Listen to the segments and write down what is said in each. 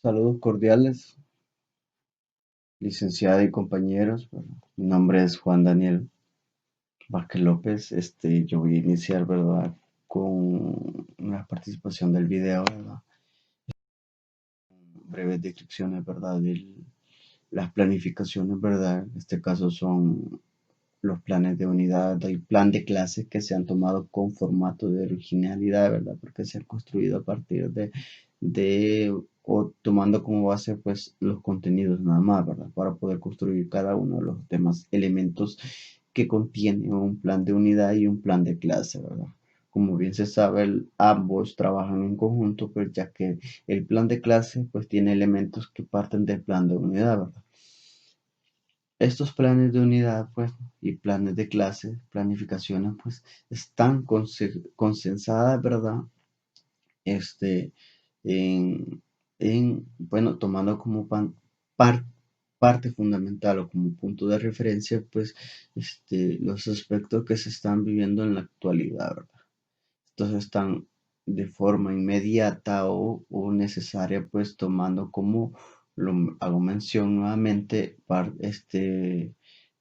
Saludos cordiales, licenciada y compañeros. Bueno, mi nombre es Juan Daniel Vázquez López. Yo voy a iniciar, ¿verdad? Con una participación del video, ¿verdad? Breves descripciones, ¿verdad? De las planificaciones, ¿verdad? En este caso son los planes de unidad y plan de clases que se han tomado con formato de originalidad, ¿verdad? Porque se han construido a partir o tomando como base pues los contenidos nada más, ¿verdad? Para poder construir cada uno de los demás elementos que contiene un plan de unidad y un plan de clase, ¿verdad? Como bien se sabe, ambos trabajan en conjunto, pues ya que el plan de clase pues tiene elementos que parten del plan de unidad, ¿verdad? Estos planes de unidad, pues, y planes de clase, planificaciones, pues, están consensadas, ¿verdad? Este, bueno, tomando como par- parte fundamental o como punto de referencia, pues, los aspectos que se están viviendo en la actualidad, ¿verdad? Estos están de forma inmediata o necesaria, pues, tomando como hago mención nuevamente,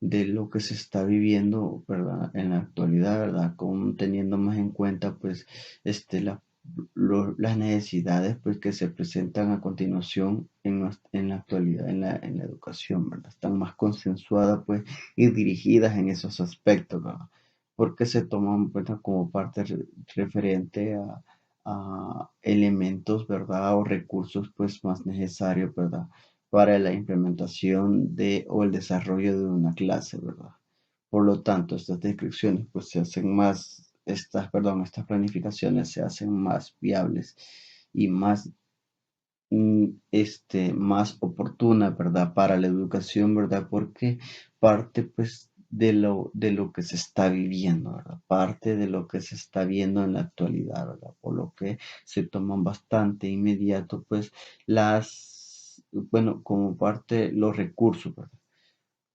de lo que se está viviendo, ¿verdad? En la actualidad, ¿verdad? Como teniendo más en cuenta, pues, este, la, las necesidades, pues, que se presentan a continuación en la actualidad, en la educación, ¿verdad? Están más consensuadas, pues, y dirigidas en esos aspectos, ¿verdad? Porque se toman, bueno, como parte referente a elementos, ¿verdad? O recursos, pues, más necesarios, ¿verdad? Para la implementación o el desarrollo de una clase, ¿verdad? Por lo tanto, estas descripciones, pues, estas planificaciones se hacen más viables y más oportuna, ¿verdad? Para la educación, ¿verdad? Porque parte, pues, de lo que se está viviendo, ¿verdad? Parte de lo que se está viendo en la actualidad, ¿verdad? Por lo que se toman bastante inmediato, pues, bueno, como parte los recursos, ¿verdad?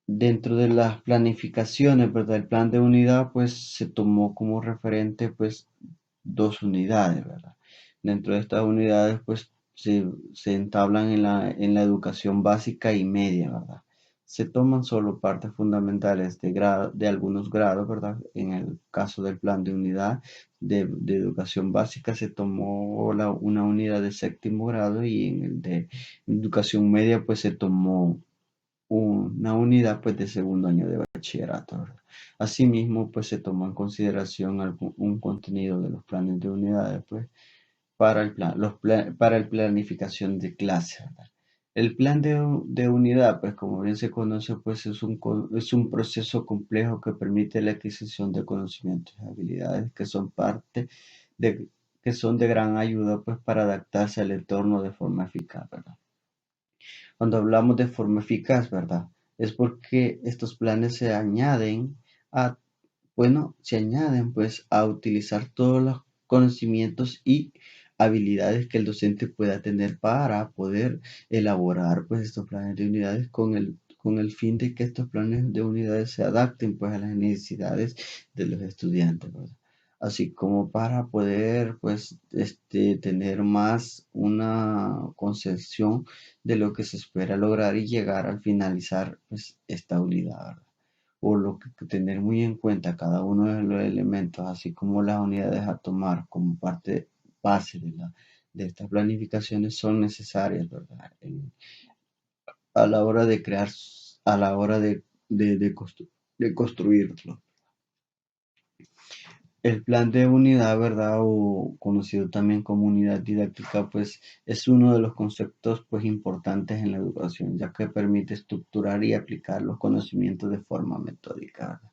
Dentro de las planificaciones, ¿verdad? El plan de unidad, pues, se tomó como referente, pues, dos unidades, ¿verdad? Dentro de estas unidades, pues, se entablan en la educación básica y media, ¿verdad? Se toman solo partes fundamentales de algunos grados, ¿verdad? En el caso del plan de unidad de educación básica se tomó una unidad de séptimo grado y en el de educación media, pues, se tomó una unidad pues de segundo año de bachillerato, ¿verdad? Asimismo, pues se tomó en consideración un contenido de los planes de unidades pues para el planificación de clase, ¿verdad? El plan de unidad, pues como bien se conoce, pues es un proceso complejo que permite la adquisición de conocimientos y habilidades de, que son de gran ayuda pues para adaptarse al entorno de forma eficaz, ¿verdad? Cuando hablamos de forma eficaz, ¿verdad? Es porque estos planes a, se añaden pues a utilizar todos los conocimientos y habilidades que el docente pueda tener para poder elaborar pues estos planes de unidades con el fin de que estos planes de unidades se adapten pues a las necesidades de los estudiantes, ¿verdad? Así como para poder pues tener más una concepción de lo que se espera lograr y llegar al finalizar pues esta unidad, ¿verdad? Por lo que tener muy en cuenta cada uno de los elementos, así como las unidades a tomar como parte base de estas planificaciones son necesarias, ¿verdad? A la hora de crear, a la hora de construirlo. El plan de unidad, ¿verdad? O conocido también como unidad didáctica, pues es uno de los conceptos pues importantes en la educación, ya que permite estructurar y aplicar los conocimientos de forma metódica, ¿verdad?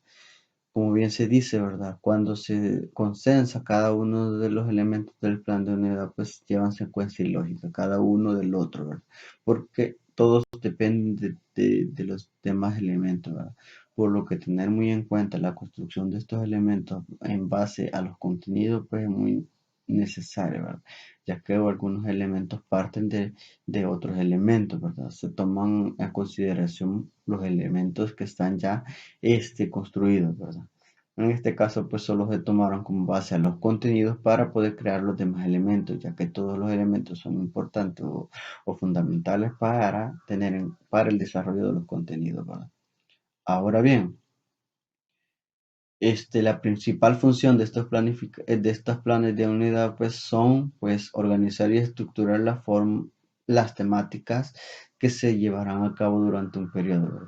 Como bien se dice, ¿verdad? Cuando se consensa cada uno de los elementos del plan de unidad, pues llevan secuencia y lógica, cada uno del otro, ¿verdad? Porque todos dependen de los demás elementos, ¿verdad? Por lo que tener muy en cuenta la construcción de estos elementos en base a los contenidos, pues es muy necesario, ¿verdad? Ya que algunos elementos parten de otros elementos, ¿verdad? Se toman en consideración los elementos que están ya construidos, ¿verdad? En este caso, pues solo se tomaron como base a los contenidos para poder crear los demás elementos, ya que todos los elementos son importantes o fundamentales para para el desarrollo de los contenidos, ¿verdad? Ahora bien, la principal función de de estos planes de unidad pues son pues organizar y estructurar las temáticas que se llevarán a cabo durante un periodo, ¿verdad?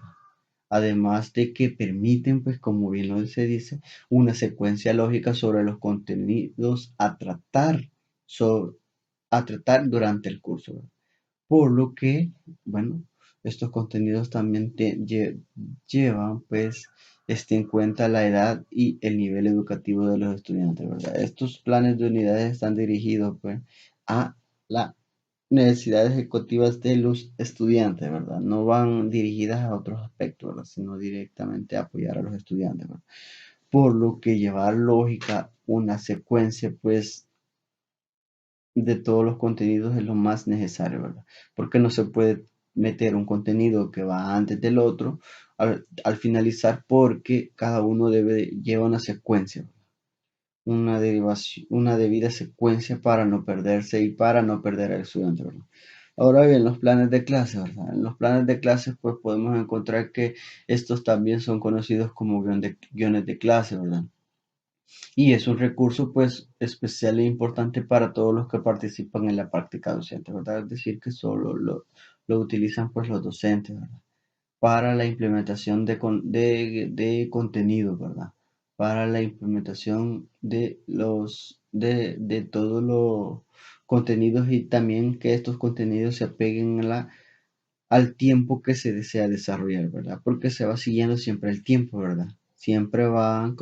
Además de que permiten, pues como bien lo se dice, una secuencia lógica sobre los contenidos so- a tratar durante el curso, ¿verdad? Por lo que, bueno, estos contenidos también llevan, pues, en cuenta la edad y el nivel educativo de los estudiantes, ¿verdad? Estos planes de unidades están dirigidos, pues, a las necesidades ejecutivas de los estudiantes, ¿verdad? No van dirigidas a otros aspectos, ¿verdad? Sino directamente a apoyar a los estudiantes, ¿verdad? Por lo que llevar lógica, una secuencia, pues, de todos los contenidos es lo más necesario, ¿verdad? Porque no se puede meter un contenido que va antes del otro al finalizar porque cada uno lleva una secuencia, una derivación, una debida secuencia para no perderse y para no perder al estudiante, ¿verdad? Ahora bien, los planes de clase, ¿verdad? En los planes de clase, pues podemos encontrar que estos también son conocidos como guiones de clase, ¿verdad? Y es un recurso pues especial e importante para todos los que participan en la práctica docente, ¿verdad? Es decir, que solo lo utilizan pues los docentes, ¿verdad? Para la implementación de contenido, ¿verdad? Para la implementación de todos los contenidos y también que estos contenidos se apeguen al tiempo que se desea desarrollar, ¿verdad? Porque se va siguiendo siempre el tiempo, ¿verdad? Siempre van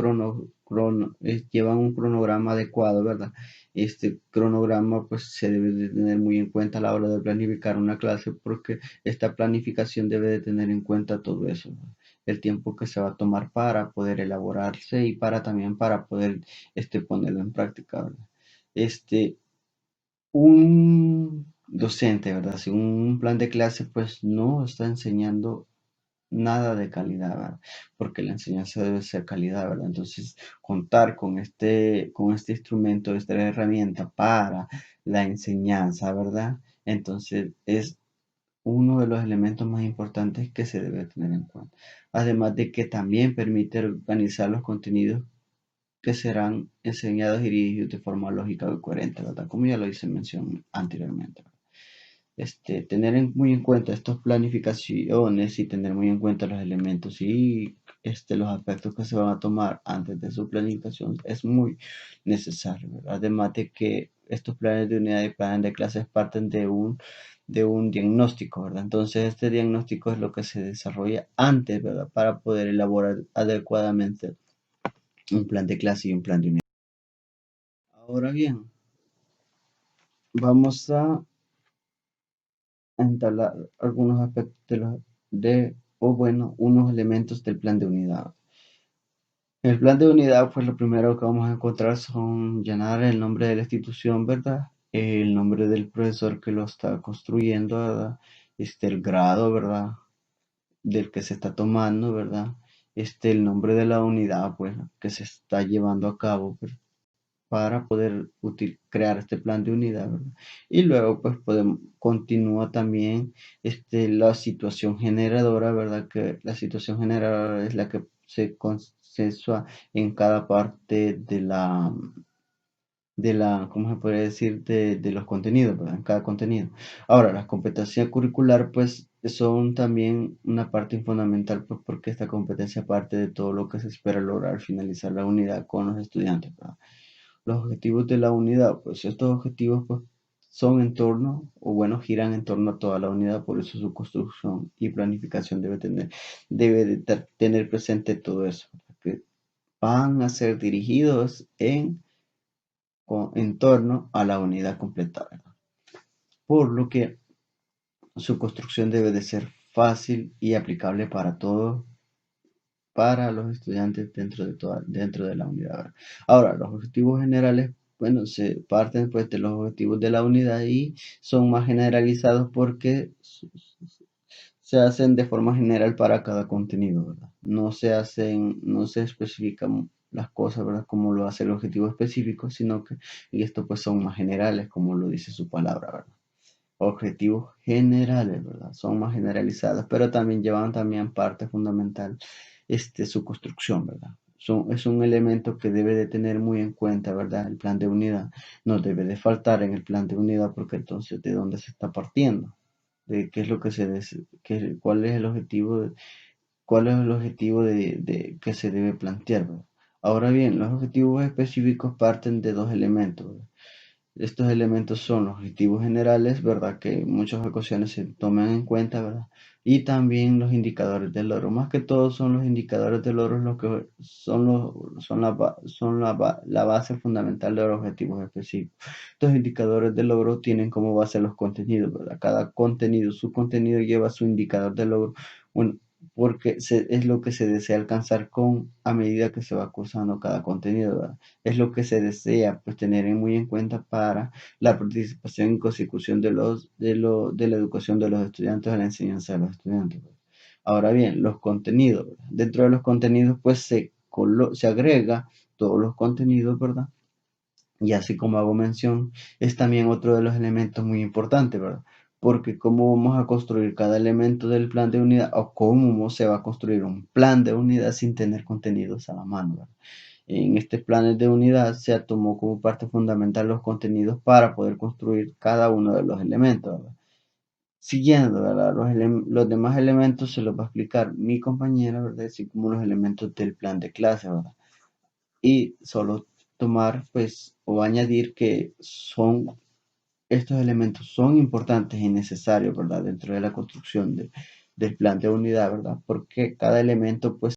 llevan un cronograma adecuado, ¿verdad? Este cronograma pues se debe de tener muy en cuenta a la hora de planificar una clase porque esta planificación debe de tener en cuenta todo eso, ¿verdad? El tiempo que se va a tomar para poder elaborarse y para también para poder ponerlo en práctica, ¿verdad? Este, un docente, ¿verdad? Si un plan de clase, pues no está enseñando nada de calidad, ¿verdad? Porque la enseñanza debe ser calidad, ¿verdad? Entonces, contar con este instrumento, esta herramienta para la enseñanza, ¿verdad? Entonces, es uno de los elementos más importantes que se debe tener en cuenta. Además de que también permite organizar los contenidos que serán enseñados y dirigidos de forma lógica y coherente, ¿verdad? Como ya lo hice mención anteriormente. Tener muy en cuenta estas planificaciones y tener muy en cuenta los elementos y los aspectos que se van a tomar antes de su planificación es muy necesario, ¿verdad? Además de que estos planes de unidad y planes de clases parten de un diagnóstico, ¿verdad? Entonces este diagnóstico es lo que se desarrolla antes, ¿verdad? Para poder elaborar adecuadamente un plan de clase y un plan de unidad. Ahora bien, vamos a entablar algunos aspectos o bueno, unos elementos del plan de unidad. El plan de unidad, pues lo primero que vamos a encontrar son llenar el nombre de la institución, ¿verdad? El nombre del profesor que lo está construyendo, ¿verdad? El grado, ¿verdad? Del que se está tomando, ¿verdad? El nombre de la unidad, pues, que se está llevando a cabo, ¿verdad? Para poder crear este plan de unidad, ¿verdad? Y luego pues podemos, continúa también la situación generadora, ¿verdad? Que la situación generadora es la que se consensúa en cada parte ¿cómo se puede decir? De los contenidos, ¿verdad? En cada contenido. Ahora, las competencias curricular, pues, son también una parte fundamental, pues, porque esta competencia parte de todo lo que se espera lograr al finalizar la unidad con los estudiantes, ¿verdad? Los objetivos de la unidad, pues estos objetivos pues, son en torno, o bueno, giran en torno a toda la unidad, por eso su construcción y planificación tener presente todo eso, que van a ser dirigidos en torno a la unidad completa, ¿verdad? Por lo que su construcción debe de ser fácil y aplicable para todos para los estudiantes dentro de la unidad, ¿verdad? Ahora, los objetivos generales, bueno, se parten pues de los objetivos de la unidad y son más generalizados porque se hacen de forma general para cada contenido, ¿verdad? No se especifican las cosas, ¿verdad? Como lo hace el objetivo específico, sino que, y esto pues son más generales, como lo dice su palabra, ¿verdad? Objetivos generales, ¿verdad? Son más generalizados, pero también llevan también parte fundamental, su construcción, ¿verdad? Es un elemento que debe de tener muy en cuenta, ¿verdad? El plan de unidad no debe de faltar en el plan de unidad porque entonces de dónde se está partiendo, de qué es lo que cuál es el objetivo, que se debe plantear, ¿verdad? Ahora bien, los objetivos específicos parten de dos elementos, ¿verdad? Estos elementos son los objetivos generales, ¿verdad? Que en muchas ocasiones se toman en cuenta, ¿verdad? Y también los indicadores del logro. Más que todo son los indicadores del logro los que son la base fundamental de los objetivos específicos. Estos indicadores del logro tienen como base los contenidos, ¿verdad? Cada contenido, su contenido lleva su indicador de logro. Bueno, porque es lo que se desea alcanzar a medida que se va cursando cada contenido, ¿verdad? Es lo que se desea pues tener muy en cuenta para la participación y consecución de la educación de los estudiantes, de la enseñanza de los estudiantes, ¿verdad? Ahora bien, los contenidos, ¿verdad? Dentro de los contenidos pues se agrega todos los contenidos, ¿verdad? Y así como hago mención, es también otro de los elementos muy importantes, ¿verdad? Porque cómo vamos a construir cada elemento del plan de unidad o cómo se va a construir un plan de unidad sin tener contenidos a la mano, ¿verdad? En este plan de unidad se tomó como parte fundamental los contenidos para poder construir cada uno de los elementos, ¿verdad? Siguiendo, ¿verdad? Los demás elementos se los va a explicar mi compañera, ¿verdad? Así como los elementos del plan de clase, ¿verdad? Y solo tomar, pues, o añadir que estos elementos son importantes y necesarios, ¿verdad? Dentro de la construcción del plan de unidad, ¿verdad? Porque cada elemento, pues,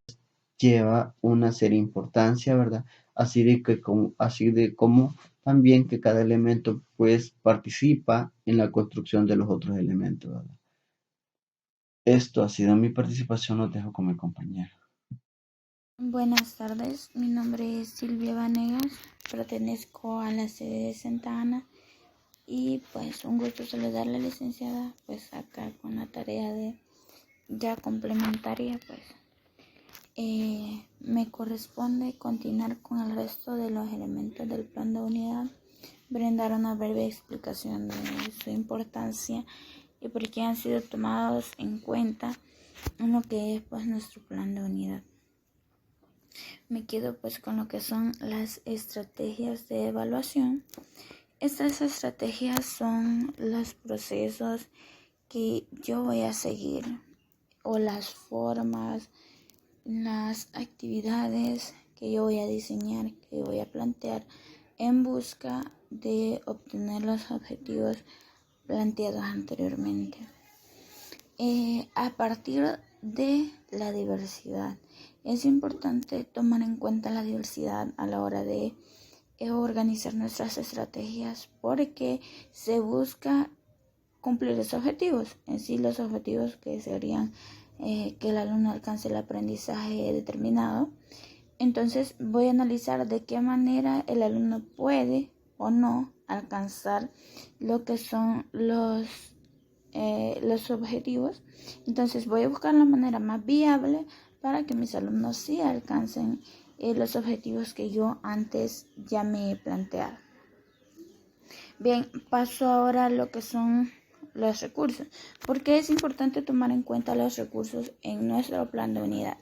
lleva una seria importancia, ¿verdad? Así de como también que cada elemento, pues, participa en la construcción de los otros elementos, ¿verdad? Esto ha sido mi participación, los dejo con mi compañero. Buenas tardes, mi nombre es Silvia Vanegas, pertenezco a la sede de Santa Ana y pues un gusto saludar a la licenciada, pues acá con la tarea de ya complementaria, pues me corresponde continuar con el resto de los elementos del plan de unidad, brindar una breve explicación de su importancia y por qué han sido tomados en cuenta en lo que es pues nuestro plan de unidad. Me quedo pues con lo que son las estrategias de evaluación. Estas estrategias son los procesos que yo voy a seguir o las formas, las actividades que yo voy a diseñar, que voy a plantear en busca de obtener los objetivos planteados anteriormente. A partir de la diversidad. Es importante tomar en cuenta la diversidad a la hora de organizar nuestras estrategias porque se busca cumplir los objetivos. En sí, los objetivos que serían que el alumno alcance el aprendizaje determinado. Entonces voy a analizar de qué manera el alumno puede o no alcanzar lo que son los objetivos. Entonces voy a buscar la manera más viable para que mis alumnos sí alcancen los objetivos que yo antes ya me he planteado. Bien, paso ahora a lo que son los recursos. ¿Por qué es importante tomar en cuenta los recursos en nuestro plan de unidad?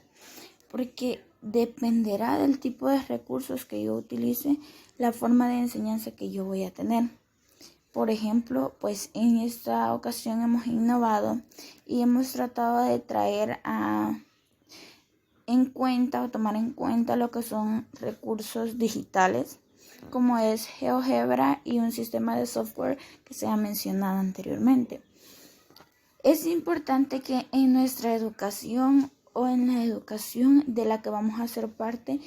Porque dependerá del tipo de recursos que yo utilice, la forma de enseñanza que yo voy a tener. Por ejemplo, pues en esta ocasión hemos innovado y hemos tratado de traer en cuenta o tomar en cuenta lo que son recursos digitales, como es GeoGebra y un sistema de software que se ha mencionado anteriormente. Es importante que en nuestra educación o en la educación de la que vamos a ser parte,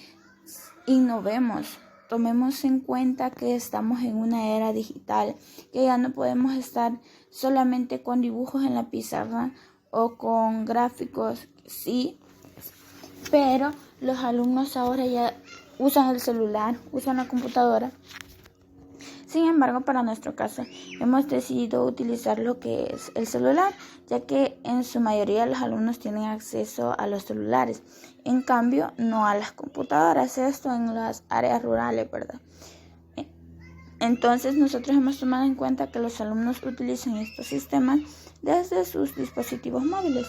innovemos. Tomemos en cuenta que estamos en una era digital, que ya no podemos estar solamente con dibujos en la pizarra o con gráficos, sí, pero los alumnos ahora ya usan el celular, usan la computadora. Sin embargo, para nuestro caso, hemos decidido utilizar lo que es el celular, ya que en su mayoría los alumnos tienen acceso a los celulares. En cambio, no a las computadoras, esto en las áreas rurales, ¿verdad? Entonces, nosotros hemos tomado en cuenta que los alumnos utilicen estos sistemas desde sus dispositivos móviles,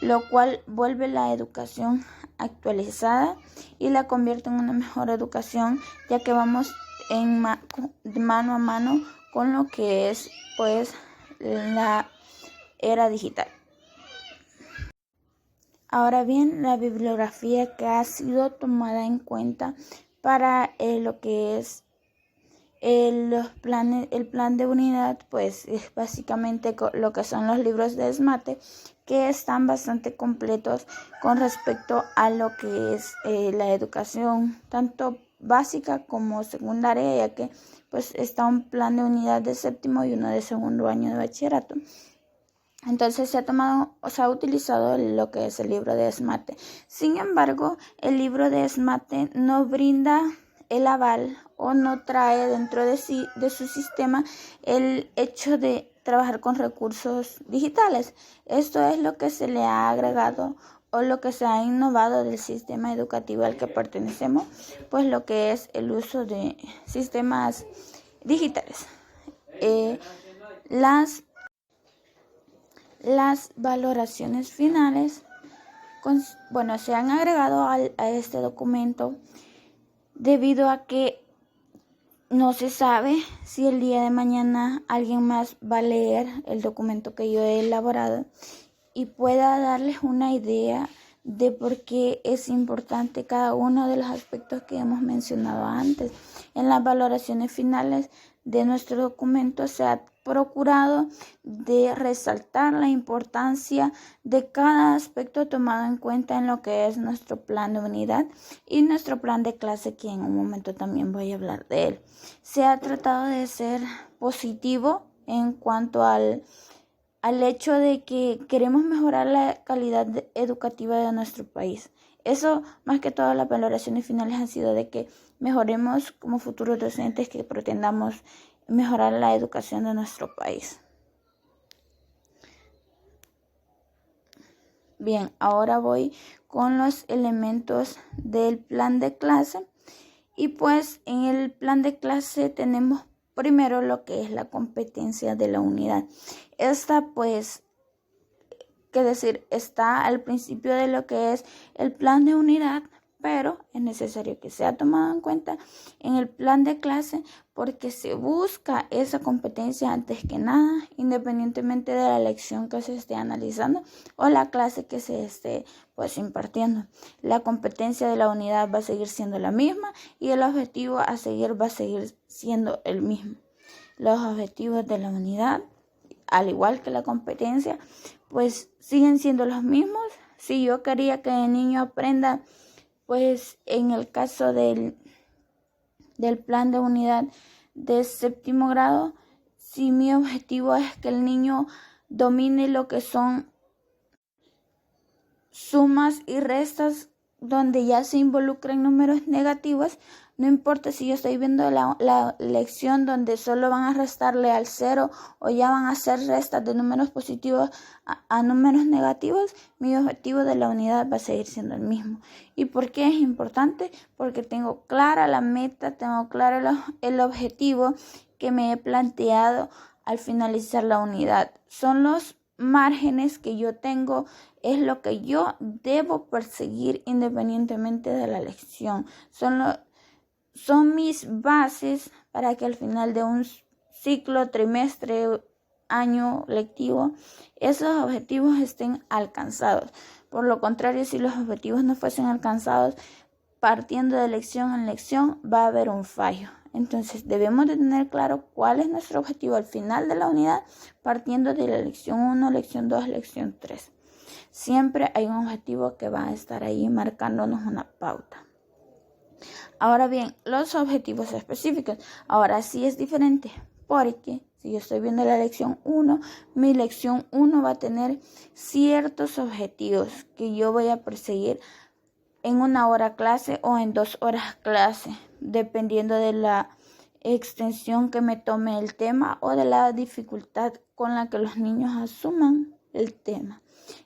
lo cual vuelve la educación actualizada y la convierte en una mejor educación, ya que vamos mano a mano con lo que es pues la era digital. Ahora bien, la bibliografía que ha sido tomada en cuenta para lo que es el plan de unidad, pues es básicamente lo que son los libros de SMATE, que están bastante completos con respecto a lo que es la educación, tanto básica como secundaria, ya que pues está un plan de unidad de séptimo y uno de segundo año de bachillerato. Entonces se ha utilizado lo que es el libro de SMATE. Sin embargo, el libro de SMATE no brinda el aval o no trae dentro de su sistema el hecho de trabajar con recursos digitales. Esto es lo que se le ha agregado o lo que se ha innovado del sistema educativo al que pertenecemos, pues lo que es el uso de sistemas digitales. Las valoraciones finales se han agregado a este documento debido a que no se sabe si el día de mañana alguien más va a leer el documento que yo he elaborado y pueda darles una idea de por qué es importante cada uno de los aspectos que hemos mencionado antes. En las valoraciones finales de nuestro documento se ha procurado de resaltar la importancia de cada aspecto tomado en cuenta en lo que es nuestro plan de unidad y nuestro plan de clase, que en un momento también voy a hablar de él. Se ha tratado de ser positivo en cuanto al hecho de que queremos mejorar la calidad educativa de nuestro país. Eso, más que todo, las valoraciones finales han sido de que mejoremos como futuros docentes, que pretendamos mejorar la educación de nuestro país. Bien, ahora voy con los elementos del plan de clase. Y pues en el plan de clase tenemos primero lo que es la competencia de la unidad. Esta pues, está al principio de lo que es el plan de unidad, pero es necesario que sea tomado en cuenta en el plan de clase porque se busca esa competencia antes que nada, independientemente de la lección que se esté analizando o la clase que se esté pues impartiendo. La competencia de la unidad va a seguir siendo la misma y el objetivo a seguir va a seguir siendo el mismo. Los objetivos de la unidad, al igual que la competencia, pues siguen siendo los mismos. Si yo quería que el niño aprenda, pues en el caso del plan de unidad de séptimo grado, si mi objetivo es que el niño domine lo que son sumas y restas donde ya se involucran números negativos, no importa si yo estoy viendo la lección donde solo van a restarle al 0 o ya van a hacer restas de números positivos a números negativos, mi objetivo de la unidad va a seguir siendo el mismo. ¿Y por qué es importante? Porque tengo clara la meta, tengo claro el objetivo que me he planteado al finalizar la unidad. Son los márgenes que yo tengo, es lo que yo debo perseguir independientemente de la lección. Son mis bases para que al final de un ciclo, trimestre, año lectivo, esos objetivos estén alcanzados. Por lo contrario, si los objetivos no fuesen alcanzados, partiendo de lección en lección, va a haber un fallo. Entonces debemos de tener claro cuál es nuestro objetivo al final de la unidad, partiendo de la lección 1, lección 2, lección 3. Siempre hay un objetivo que va a estar ahí marcándonos una pauta. Ahora bien, los objetivos específicos. Ahora sí es diferente, porque si yo estoy viendo la lección 1, mi lección 1 va a tener ciertos objetivos que yo voy a perseguir en 1 hora clase o en 2 horas clase, dependiendo de la extensión que me tome el tema o de la dificultad con la que los niños asuman el tema.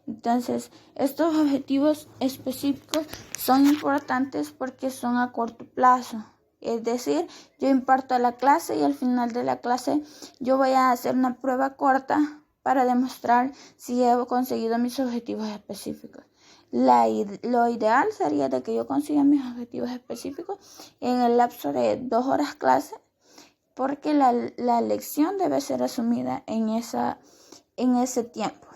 Entonces, estos objetivos específicos son importantes porque son a corto plazo. Es decir, yo imparto la clase y al final de la clase yo voy a hacer una prueba corta para demostrar si he conseguido mis objetivos específicos. Lo ideal sería de que yo consiga mis objetivos específicos en el lapso de 2 horas clase, porque la lección debe ser asumida en ese tiempo.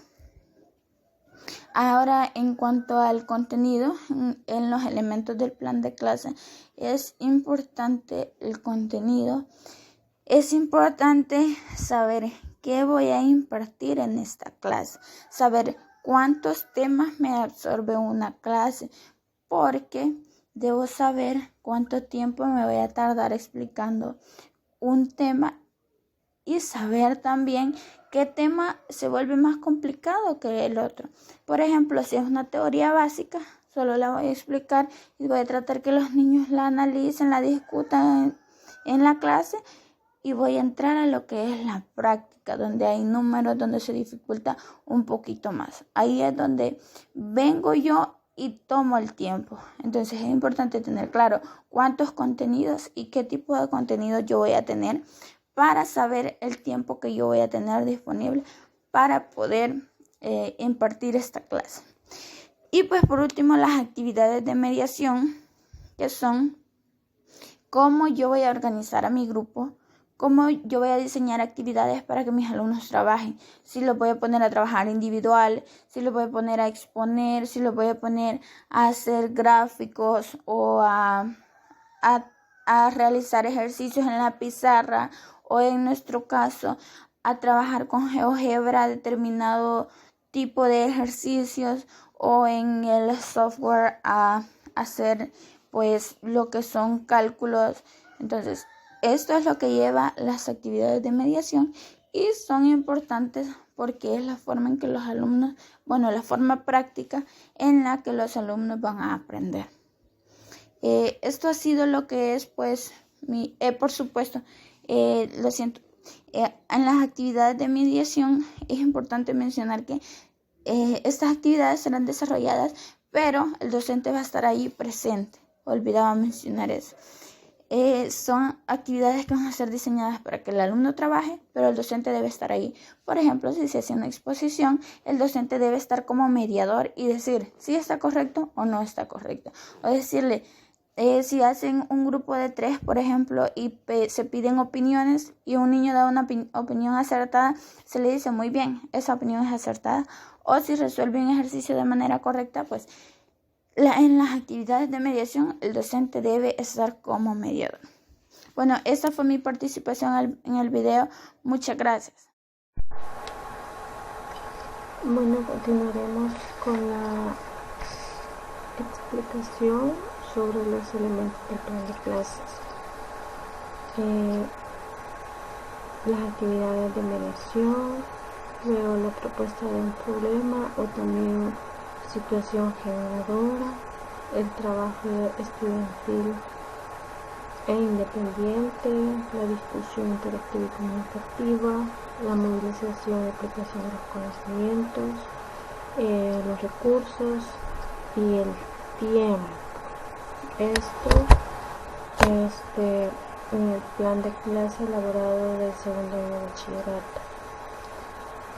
Ahora, en cuanto al contenido, en los elementos del plan de clase, es importante el contenido. Es importante saber qué voy a impartir en esta clase, saber cuántos temas me absorbe una clase, porque debo saber cuánto tiempo me voy a tardar explicando un tema y saber también qué tema se vuelve más complicado que el otro. Por ejemplo, si es una teoría básica, solo la voy a explicar y voy a tratar que los niños la analicen, la discutan en la clase, y voy a entrar a lo que es la práctica, donde hay números, donde se dificulta un poquito más. Ahí es donde vengo yo y tomo el tiempo. Entonces es importante tener claro cuántos contenidos y qué tipo de contenido yo voy a tener para saber el tiempo que yo voy a tener disponible para poder impartir esta clase. Y pues por último, las actividades de mediación, que son cómo yo voy a organizar a mi grupo, cómo yo voy a diseñar actividades para que mis alumnos trabajen. Si los voy a poner a trabajar individual, si los voy a poner a exponer, si los voy a poner a hacer gráficos o a realizar ejercicios en la pizarra, o en nuestro caso a trabajar con GeoGebra determinado tipo de ejercicios, o en el software a hacer pues lo que son cálculos. Entonces, esto es lo que lleva las actividades de mediación y son importantes porque es la forma en que los alumnos, la forma práctica en la que los alumnos van a aprender. Esto ha sido lo que es pues por supuesto, lo siento, en las actividades de mediación es importante mencionar que estas actividades serán desarrolladas, pero el docente va a estar ahí presente. Olvidaba mencionar eso. Son actividades que van a ser diseñadas para que el alumno trabaje, pero el docente debe estar ahí. Por ejemplo, si se hace una exposición, el docente debe estar como mediador y decir si está correcto o no está correcto. O decirle, si hacen un grupo de 3, por ejemplo, y se piden opiniones y un niño da una opinión acertada, se le dice muy bien, esa opinión es acertada. O si resuelve un ejercicio de manera correcta, pues en las actividades de mediación el docente debe estar como mediador. Bueno, esta fue mi participación en el video. Muchas gracias. Bueno, continuaremos con la explicación sobre los elementos del plan de clases. Las actividades de mediación, luego la propuesta de un problema o también situación generadora, el trabajo estudiantil e independiente, la discusión interactiva y comunicativa, la movilización y aplicación de los conocimientos, los recursos y el tiempo. Esto en el plan de clase elaborado del segundo año de bachillerato.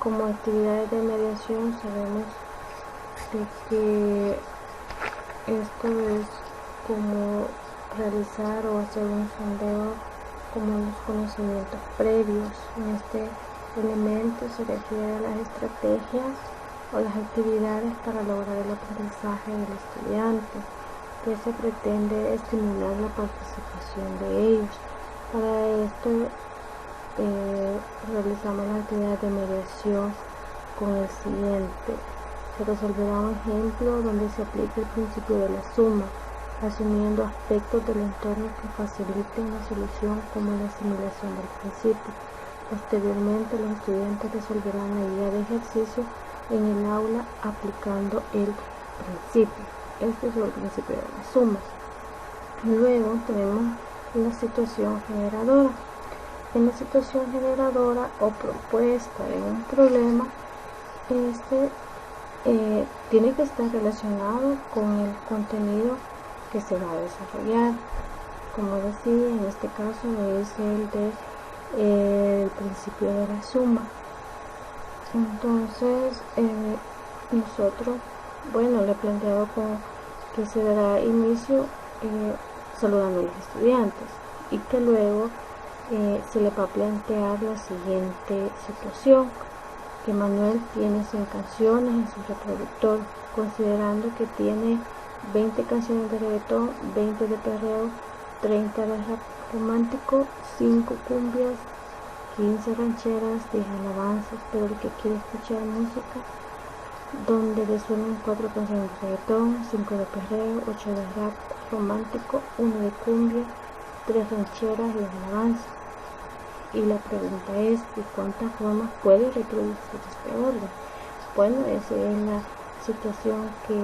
Como actividades de mediación sabemos de que esto es como realizar o hacer un sondeo como los conocimientos previos. En este elemento se refiere a las estrategias o las actividades para lograr el aprendizaje del estudiante, que se pretende estimular la participación de ellos. Para esto realizamos la actividad de mediación con el siguiente. Se resolverá un ejemplo donde se aplica el principio de la suma, asumiendo aspectos del entorno que faciliten la solución, como la asimilación del principio. Posteriormente, los estudiantes resolverán la guía de ejercicio en el aula aplicando el principio. Este es el principio de las sumas. Luego tenemos la situación generadora. En la situación generadora o propuesta de un problema, tiene que estar relacionado con el contenido que se va a desarrollar. Como decía, en este caso es el principio de la suma. Entonces, nosotros, le he planteado que se dará inicio saludando a los estudiantes y que luego se le va a plantear la siguiente situación: que Manuel tiene 100 canciones en su reproductor, considerando que tiene 20 canciones de reggaetón, 20 de perreo, 30 de rap romántico, 5 cumbias, 15 rancheras, 10 alabanzas, pero el que quiere escuchar música donde le suenan 4 canciones de reggaetón, 5 de perreo, 8 de rap romántico, 1 de cumbia, 3 rancheras y 10 alabanzas. Y la pregunta es: ¿de cuántas formas puede reproducir este orden? Bueno, esa es la situación que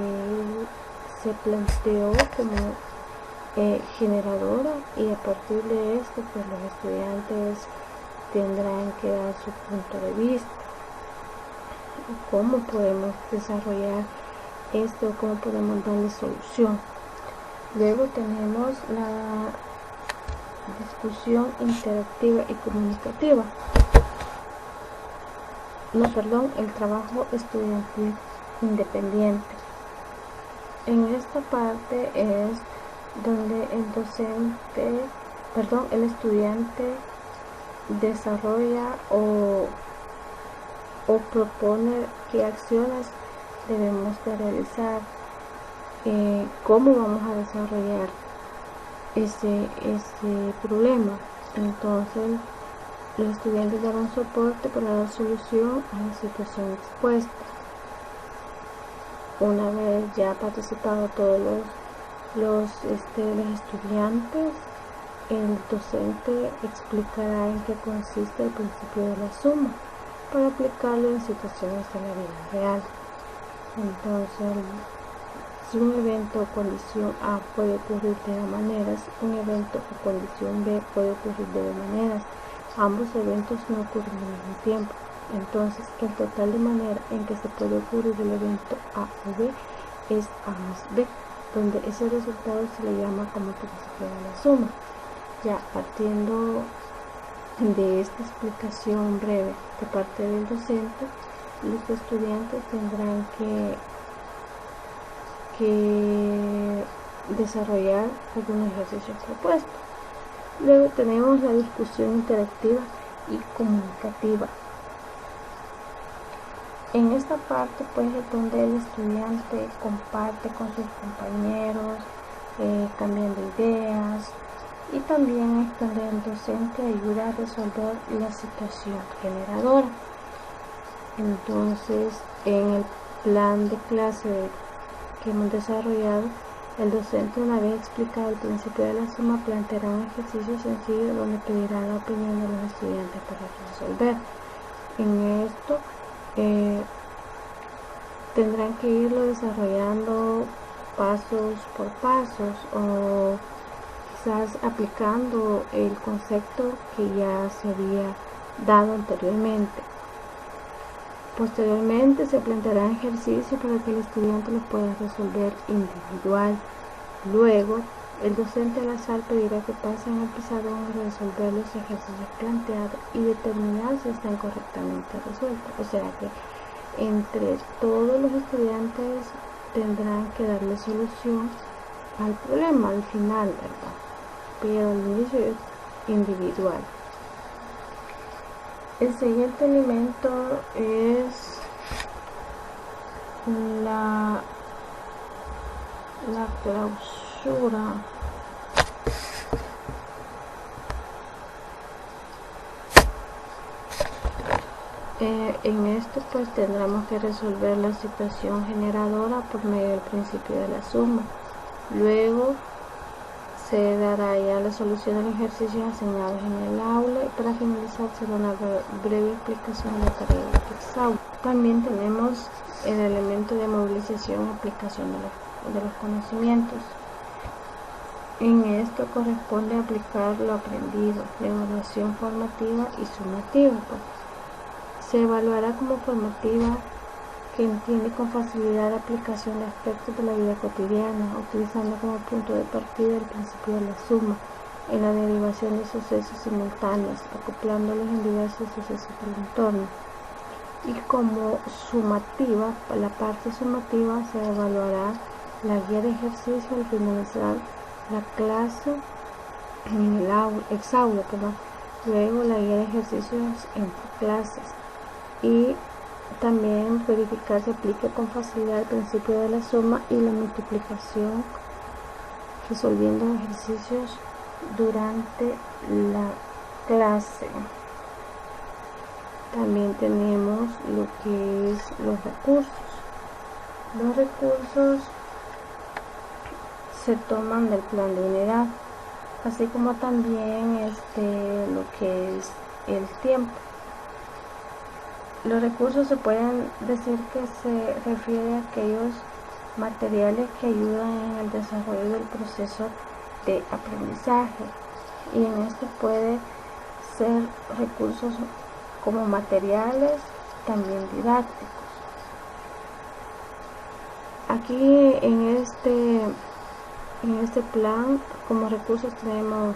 se planteó como generadora, y a partir de esto pues los estudiantes tendrán que dar su punto de vista. ¿Cómo podemos desarrollar esto? ¿Cómo podemos darle solución? Luego tenemos la discusión interactiva y comunicativa. El trabajo estudiantil independiente. En esta parte es donde el estudiante desarrolla o propone qué acciones debemos de realizar, cómo vamos a desarrollar ese problema. Entonces los estudiantes darán soporte para dar solución a la situación expuesta. Una vez ya participado todos los estudiantes, el docente explicará en qué consiste el principio de la suma para aplicarlo en situaciones de la vida real. Entonces, si un evento o condición A puede ocurrir de dos maneras, un evento o condición B puede ocurrir de dos maneras. Ambos eventos no ocurren al mismo tiempo. Entonces, el total de manera en que se puede ocurrir el evento A o B es A más B, donde ese resultado se le llama como principio de la suma. Ya partiendo de esta explicación breve de parte del docente, los estudiantes tendrán que desarrollar algunos ejercicios propuestos. Luego tenemos la discusión interactiva y comunicativa. En esta parte pues es donde el estudiante comparte con sus compañeros, cambiando ideas, y también es donde el docente ayuda a resolver la situación generadora. Entonces, en el plan de clase que hemos desarrollado, el docente, una vez explicado el principio de la suma, planteará un ejercicio sencillo donde pedirá la opinión de los estudiantes para resolver. En esto tendrán que irlo desarrollando pasos por pasos, o quizás aplicando el concepto que ya se había dado anteriormente. Posteriormente se planteará ejercicio para que el estudiante los pueda resolver individual. Luego, el docente al azar pedirá que pasen al pizarrón a resolver los ejercicios planteados y determinar si están correctamente resueltos. O sea que entre todos los estudiantes tendrán que darle solución al problema al final, ¿verdad? Pero al inicio es individual. El siguiente elemento es la clausura. En esto pues tendremos que resolver la situación generadora por medio del principio de la suma. Luego se dará ya la solución de los ejercicios asignados en el aula, y para finalizar será una breve explicación de la tarea del examen. También tenemos el elemento de movilización y aplicación de los conocimientos. En esto corresponde aplicar lo aprendido, la evaluación formativa y sumativa. Se evaluará como formativa que entiende con facilidad la aplicación de aspectos de la vida cotidiana, utilizando como punto de partida el principio de la suma en la derivación de sucesos simultáneos, acoplándolos en diversos sucesos del entorno. Y como sumativa, la parte sumativa se evaluará la guía de ejercicio al finalizar la clase en el exaula, luego la guía de ejercicios entre clases y también verificar si aplica con facilidad el principio de la suma y la multiplicación, resolviendo ejercicios durante la clase. También tenemos lo que es los recursos. Los recursos se toman del plan de unidad, así como también lo que es el tiempo. Los recursos se pueden decir que se refiere a aquellos materiales que ayudan en el desarrollo del proceso de aprendizaje, y en esto puede ser recursos como materiales, también didácticos. Aquí en este plan, como recursos tenemos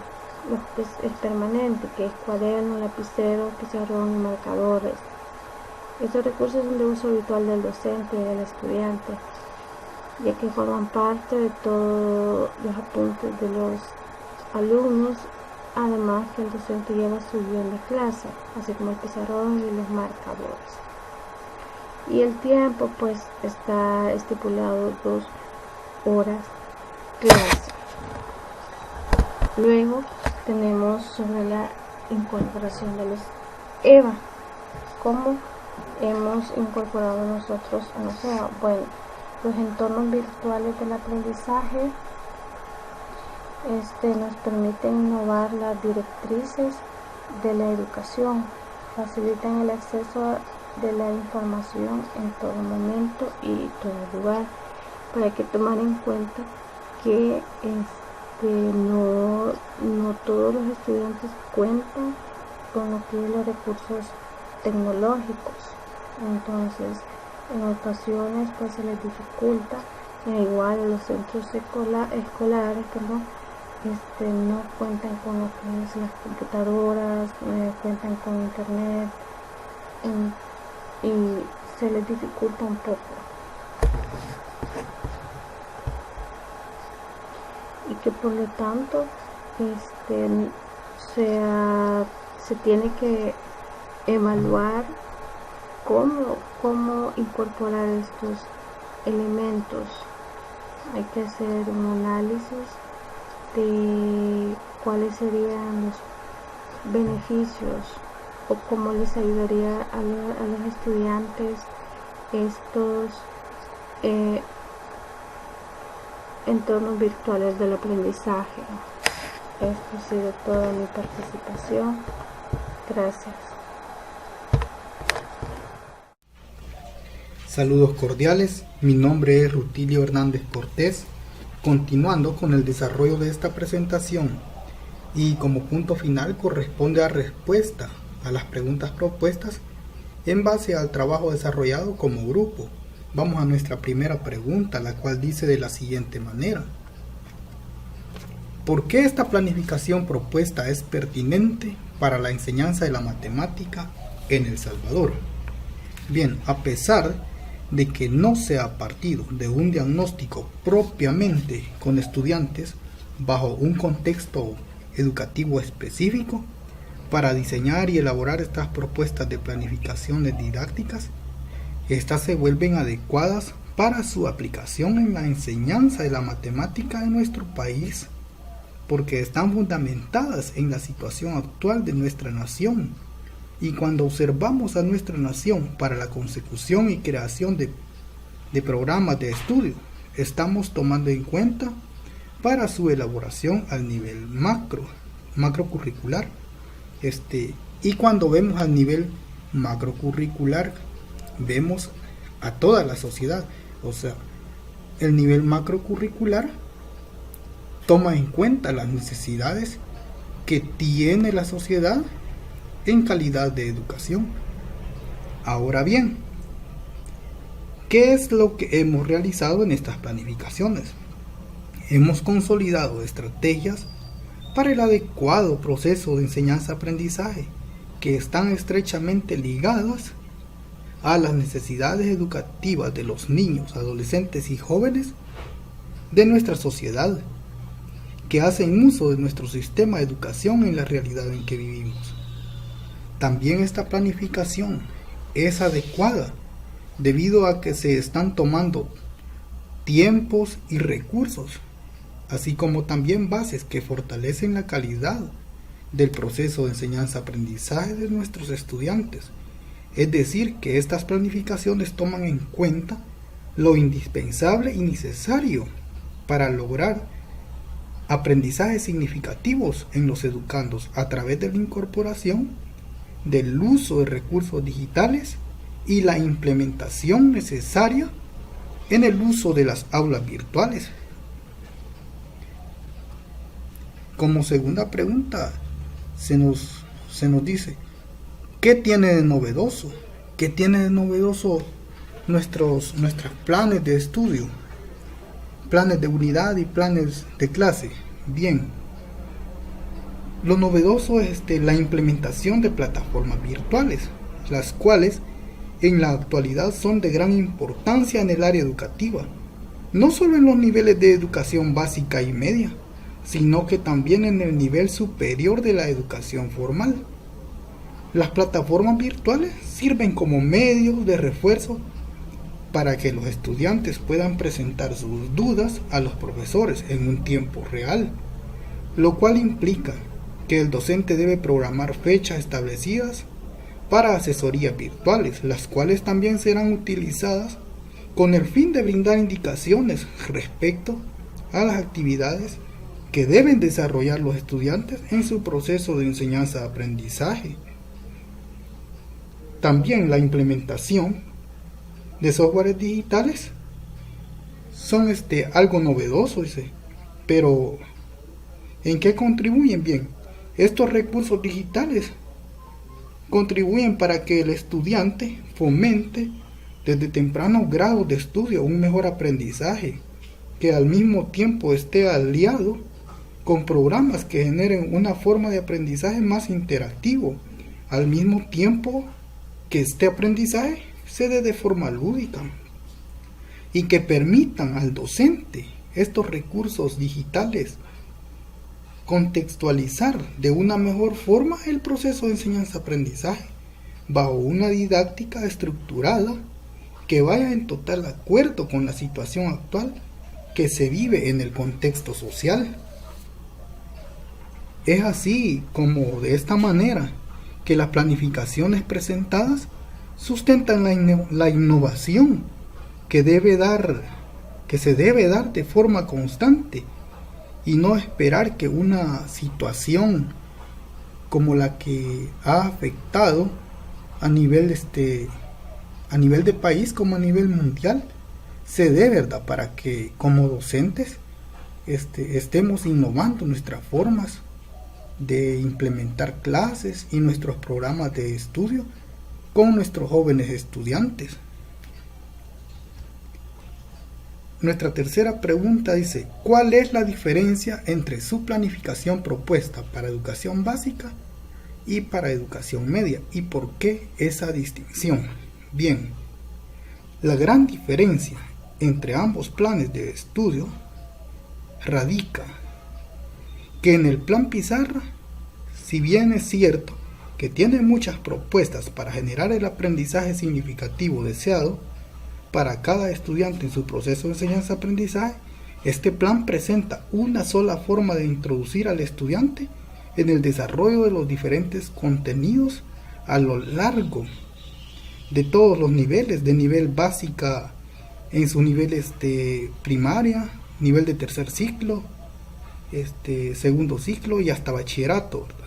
lo que es permanente, que es cuaderno, lapicero, pizarrón y marcadores. Estos recursos son de uso habitual del docente y del estudiante, ya que forman parte de todos los apuntes de los alumnos, además que el docente lleva su guión de clase, así como el pizarrón y los marcadores. Y el tiempo pues está estipulado 2 horas clase. Luego tenemos sobre la incorporación de los EVA. ¿Cómo hemos incorporado nosotros a los EVA? Bueno, los entornos virtuales del aprendizaje nos permiten innovar las directrices de la educación, facilitan el acceso de la información en todo momento y todo lugar. Pero hay que tomar en cuenta que no todos los estudiantes cuentan con lo que es los recursos tecnológicos. Entonces, en ocasiones pues se les dificulta, igual los centros escolares no cuentan con lo que es las computadoras, cuentan con internet, y se les dificulta un poco. Y que por lo tanto se tiene que evaluar cómo incorporar estos elementos. Hay que hacer un análisis de cuáles serían los beneficios o cómo les ayudaría a los estudiantes estos entornos virtuales del aprendizaje. Esto ha sido toda mi participación. Gracias. Saludos cordiales, mi nombre es Rutilio Hernández Cortés, continuando con el desarrollo de esta presentación, y como punto final corresponde a respuesta a las preguntas propuestas en base al trabajo desarrollado como grupo. Vamos a nuestra primera pregunta, la cual dice de la siguiente manera: ¿por qué esta planificación propuesta es pertinente para la enseñanza de la matemática en El Salvador? Bien, a pesar de que no se ha partido de un diagnóstico propiamente con estudiantes bajo un contexto educativo específico, para diseñar y elaborar estas propuestas de planificaciones didácticas, estas se vuelven adecuadas para su aplicación en la enseñanza de la matemática en nuestro país, porque están fundamentadas en la situación actual de nuestra nación. Y cuando observamos a nuestra nación para la consecución y creación de programas de estudio, estamos tomando en cuenta para su elaboración al nivel macrocurricular. Y cuando vemos al nivel macrocurricular, vemos a toda la sociedad. O sea, el nivel macrocurricular toma en cuenta las necesidades que tiene la sociedad en calidad de educación. Ahora bien, ¿qué es lo que hemos realizado en estas planificaciones? Hemos consolidado estrategias para el adecuado proceso de enseñanza-aprendizaje que están estrechamente ligadas a las necesidades educativas de los niños, adolescentes y jóvenes de nuestra sociedad, que hacen uso de nuestro sistema de educación en la realidad en que vivimos. También esta planificación es adecuada debido a que se están tomando tiempos y recursos, así como también bases que fortalecen la calidad del proceso de enseñanza-aprendizaje de nuestros estudiantes. Es decir, que estas planificaciones toman en cuenta lo indispensable y necesario para lograr aprendizajes significativos en los educandos a través de la incorporación del uso de recursos digitales y la implementación necesaria en el uso de las aulas virtuales. Como segunda pregunta, se nos dice, ¿qué tiene de novedoso? ¿Qué tiene de novedoso nuestros planes de estudio? Planes de unidad y planes de clase. Bien, lo novedoso es la implementación de plataformas virtuales, las cuales en la actualidad son de gran importancia en el área educativa, no solo en los niveles de educación básica y media, sino que también en el nivel superior de la educación formal. Las plataformas virtuales sirven como medios de refuerzo para que los estudiantes puedan presentar sus dudas a los profesores en un tiempo real, lo cual implica que el docente debe programar fechas establecidas para asesorías virtuales, las cuales también serán utilizadas con el fin de brindar indicaciones respecto a las actividades que deben desarrollar los estudiantes en su proceso de enseñanza-aprendizaje. También la implementación de softwares digitales son algo novedoso, pero ¿en qué contribuyen? Bien, estos recursos digitales contribuyen para que el estudiante fomente desde tempranos grados de estudio un mejor aprendizaje, que al mismo tiempo esté aliado con programas que generen una forma de aprendizaje más interactivo, al mismo tiempo que este aprendizaje se dé de forma lúdica y que permitan al docente estos recursos digitales contextualizar de una mejor forma el proceso de enseñanza-aprendizaje bajo una didáctica estructurada que vaya en total acuerdo con la situación actual que se vive en el contexto social. Es así como de esta manera que las planificaciones presentadas sustentan la innovación que se debe dar de forma constante y no esperar que una situación como la que ha afectado a nivel de país como a nivel mundial se dé, ¿verdad? Para que como docentes estemos innovando nuestras formas de implementar clases y nuestros programas de estudio con nuestros jóvenes estudiantes. Nuestra tercera pregunta dice, ¿cuál es la diferencia entre su planificación propuesta para educación básica y para educación media? ¿Y por qué esa distinción? Bien, la gran diferencia entre ambos planes de estudio radica que en el plan pizarra, si bien es cierto que tiene muchas propuestas para generar el aprendizaje significativo deseado para cada estudiante en su proceso de enseñanza-aprendizaje, este plan presenta una sola forma de introducir al estudiante en el desarrollo de los diferentes contenidos a lo largo de todos los niveles, de nivel básica en sus niveles de primaria, nivel de tercer ciclo, segundo ciclo y hasta bachillerato, ¿verdad?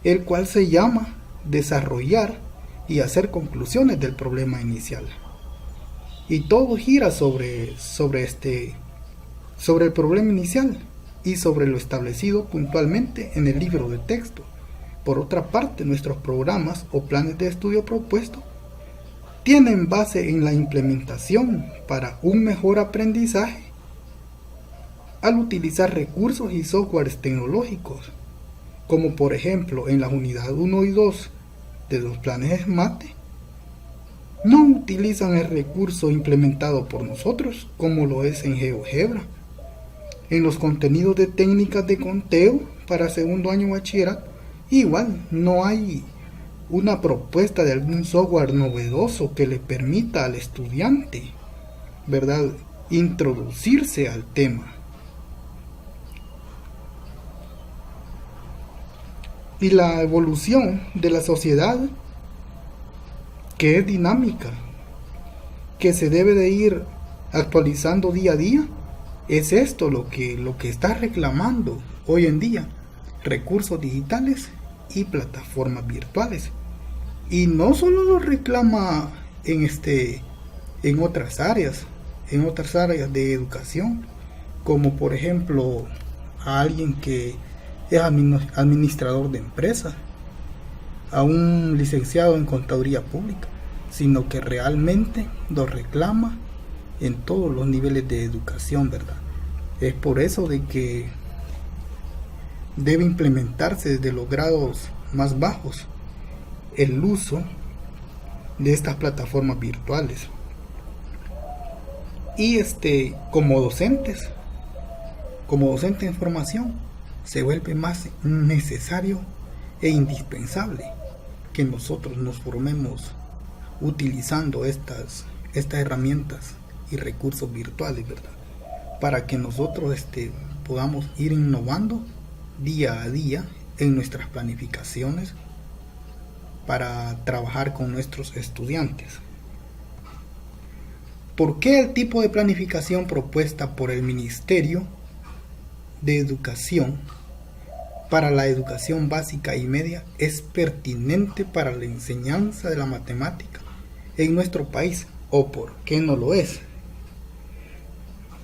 El cual se llama desarrollar y hacer conclusiones del problema inicial. Y todo gira sobre el problema inicial, y sobre lo establecido puntualmente en el libro de texto. Por otra parte, nuestros programas o planes de estudio propuestos tienen base en la implementación para un mejor aprendizaje al utilizar recursos y softwares tecnológicos, como por ejemplo en las unidades 1 y 2 de los planes SMAT, no utilizan el recurso implementado por nosotros, como lo es en GeoGebra. En los contenidos de técnicas de conteo para segundo año bachillerato, igual no hay una propuesta de algún software novedoso que le permita al estudiante, ¿verdad?, introducirse al tema. Y la evolución de la sociedad, que es dinámica, que se debe de ir actualizando día a día, es esto lo que está reclamando hoy en día: recursos digitales y plataformas virtuales. Y no solo lo reclama en otras áreas de educación, como por ejemplo a alguien que es administrador de empresa, a un licenciado en contaduría pública, sino que realmente lo reclama en todos los niveles de educación, ¿verdad? Es por eso de que debe implementarse desde los grados más bajos el uso de estas plataformas virtuales. Y como docentes en formación, se vuelve más necesario e indispensable que nosotros nos formemos utilizando estas herramientas y recursos virtuales, ¿verdad?, para que nosotros podamos ir innovando día a día en nuestras planificaciones para trabajar con nuestros estudiantes. ¿Por qué el tipo de planificación propuesta por el Ministerio de Educación para la educación básica y media es pertinente para la enseñanza de la matemática en nuestro país, o por qué no lo es?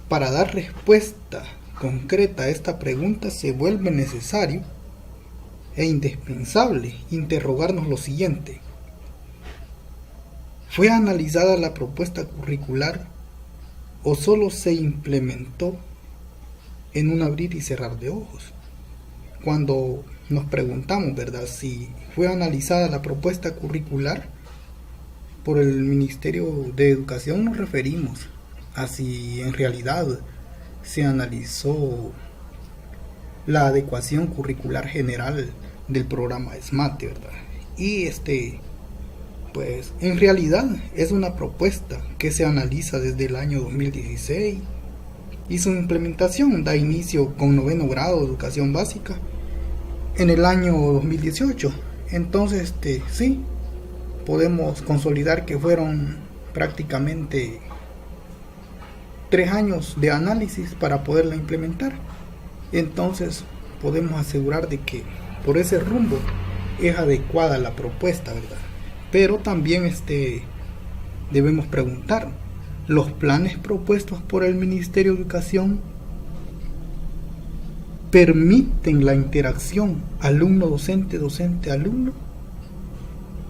Para dar respuesta concreta a esta pregunta se vuelve necesario e indispensable interrogarnos lo siguiente: ¿fue analizada la propuesta curricular o solo se implementó en un abrir y cerrar de ojos? Cuando nos preguntamos, ¿verdad?, si fue analizada la propuesta curricular por el Ministerio de Educación, nos referimos a si en realidad se analizó la adecuación curricular general del programa SMAT, ¿verdad? Y pues en realidad es una propuesta que se analiza desde el año 2016 y su implementación da inicio con 9º grado de educación básica en el año 2018. Entonces, sí, podemos consolidar que fueron prácticamente 3 años de análisis para poderla implementar. Entonces podemos asegurar de que por ese rumbo es adecuada la propuesta, ¿verdad? Pero también debemos preguntar: ¿los planes propuestos por el Ministerio de Educación permiten la interacción alumno-docente, docente-alumno?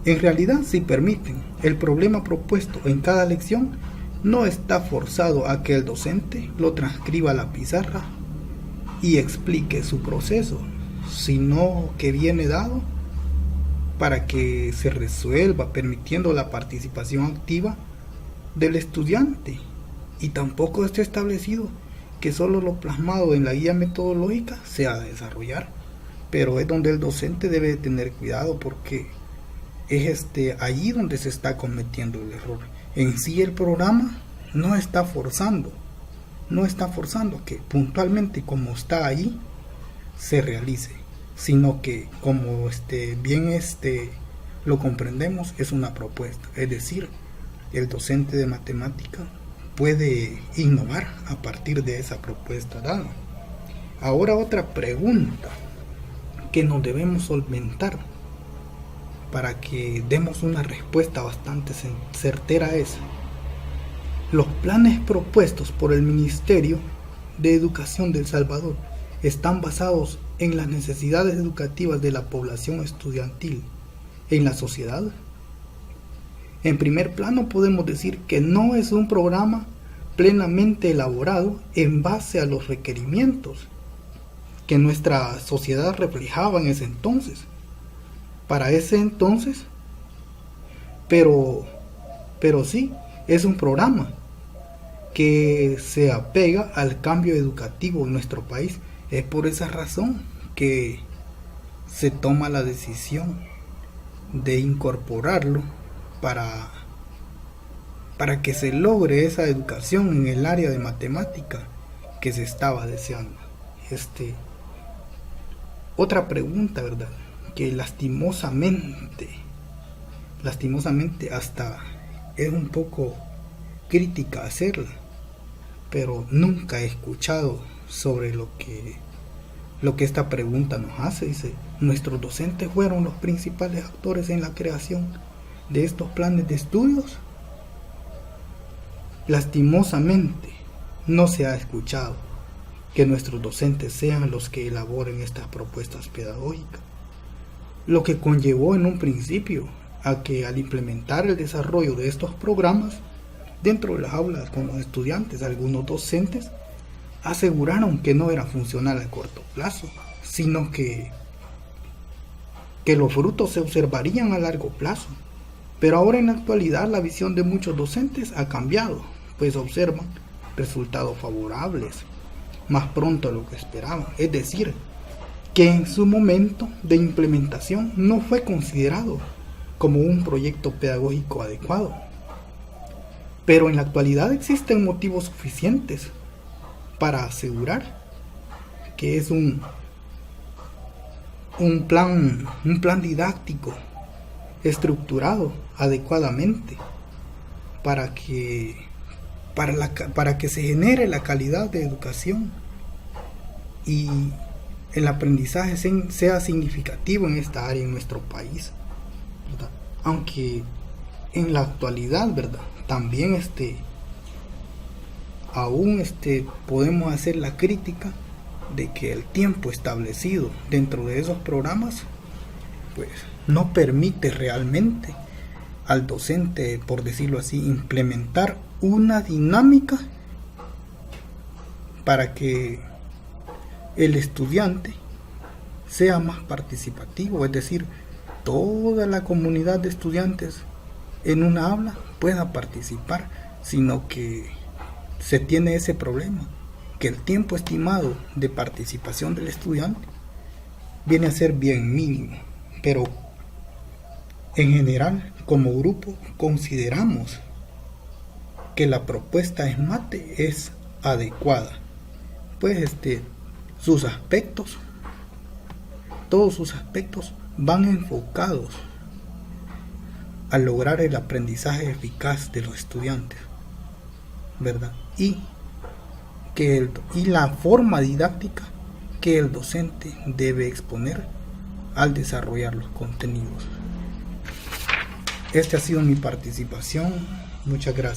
En realidad sí permiten. El problema propuesto en cada lección no está forzado a que el docente lo transcriba a la pizarra y explique su proceso, sino que viene dado para que se resuelva permitiendo la participación activa del estudiante, y tampoco está establecido que solo lo plasmado en la guía metodológica se ha de desarrollar, pero es donde el docente debe tener cuidado, porque es allí donde se está cometiendo el error. En sí el programa no está forzando que puntualmente como está ahí se realice, sino que como bien lo comprendemos, es una propuesta, es decir, el docente de matemática puede innovar a partir de esa propuesta dada. Ahora, otra pregunta que nos debemos solventar para que demos una respuesta bastante certera es: ¿los planes propuestos por el Ministerio de Educación de El Salvador están basados en las necesidades educativas de la población estudiantil en la sociedad. En primer plano podemos decir que no es un programa plenamente elaborado en base a los requerimientos que nuestra sociedad reflejaba en ese entonces. Para ese entonces, pero sí, es un programa que se apega al cambio educativo en nuestro país. Es por esa razón que se toma la decisión de incorporarlo para que se logre esa educación en el área de matemática que se estaba deseando. Otra pregunta, ¿verdad? Que lastimosamente hasta es un poco crítica hacerla, pero nunca he escuchado sobre lo que esta pregunta nos hace. Dice: ¿nuestros docentes fueron los principales actores en la creación de estos planes de estudios? Lastimosamente no se ha escuchado que nuestros docentes sean los que elaboren estas propuestas pedagógicas, lo que conllevó en un principio a que, al implementar el desarrollo de estos programas dentro de las aulas con los estudiantes, algunos docentes aseguraron que no era funcional a corto plazo, sino que los frutos se observarían a largo plazo. Pero ahora, en la actualidad, la visión de muchos docentes ha cambiado, pues observan resultados favorables más pronto de lo que esperaban. Es decir, que en su momento de implementación no fue considerado como un proyecto pedagógico adecuado. Pero en la actualidad existen motivos suficientes para asegurar que es un plan didáctico estructurado adecuadamente para que se genere la calidad de educación y el aprendizaje sea significativo en esta área en nuestro país, ¿verdad? Aunque en la actualidad, ¿verdad?, también aún podemos hacer la crítica de que el tiempo establecido dentro de esos programas pues no permite realmente al docente, por decirlo así, implementar una dinámica para que el estudiante sea más participativo, es decir, toda la comunidad de estudiantes en una aula pueda participar, sino que se tiene ese problema, que el tiempo estimado de participación del estudiante viene a ser bien mínimo. Pero en general, como grupo, consideramos que la propuesta SMATE es adecuada, pues todos sus aspectos van enfocados a lograr el aprendizaje eficaz de los estudiantes, ¿verdad? Y la forma didáctica que el docente debe exponer al desarrollar los contenidos. Esta ha sido mi participación. Muchas gracias.